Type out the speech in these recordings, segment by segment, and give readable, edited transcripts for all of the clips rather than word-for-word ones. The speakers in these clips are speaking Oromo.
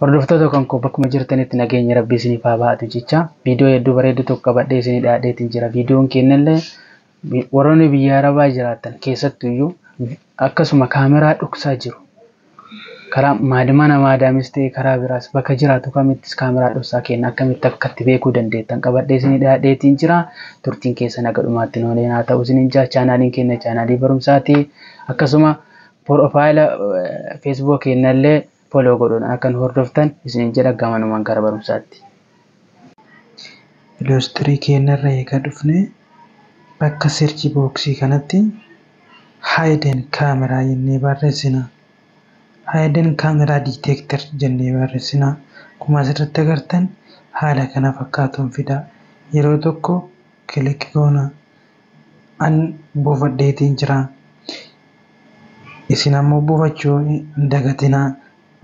Hordoftoota kan koo bakkuma jirtanitti nageenya Rabbii isiniif haa baatu jecha viidiyoo hedduu bareedu tokko qabadhee isinii dhiyaadheetiin jira. Viidiyoon kennallee warroonni biyya Arabaa jiraatan keessattuyyuu akkasuma kaameraa dhoksaa jiru. Karaa maadimana maadaamis ta'e karaa biraas bakka jiraatu kamittis kaameraa dhoksaa kenna akkamitti akka itti beekuu dandeettan qabadhee isinii dhiyaadheetiin jira. Turtiin keessa naga dhumaatti nooleen haa ta'u isiniin jaa chaanaaliin keenya chaanaalii barumsaati. Akkasuma profaayila Facebook kennallee follow godhuun akka nu hordoftan isiniin jedha gamanumaan gara barumsaatti. Iloostirii keenyarra eegaa dhufne bakka search box kanatti hidden camera jennee barreessina. Hidden camera detector jennee barreessina. Akkuma asirratti agartan haala kana fakkaatuun fida. Yeroo tokko kilik goona. An buufadheetiin jira. Isin ammoo buufachuu hin dagatinaa.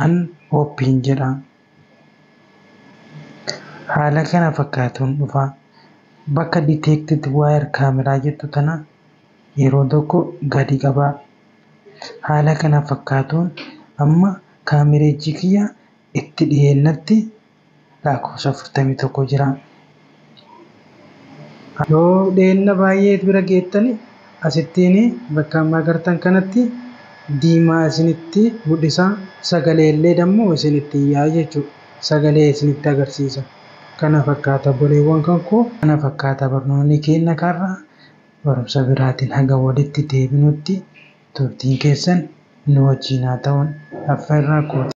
An ooppiin jedha. Haala kana fakkaatuun dhufa. Bakka detected wire camera jettu tana yeroo tokko gadi qaba. Haala kana fakkaatuun amma kaamereejii kiyya itti dhiyeennatti lakkoofsa 41 jira. Yoo dhiyeenna baay'ee bira geettani asittiin bakka amma agartan kanatti diimaa isinitti mul'isa. Sagalee illee dammoo isinitti yaa jechuudha. Sagalee isinitti agarsiisa. Kana fakkaata boleewwan kan koo kana fakkaata barnoonni keenya karraa barumsa biraatiin haga walitti deebinutti turtiin keessan nu wajjin haa ta'uun affeerraa kooti.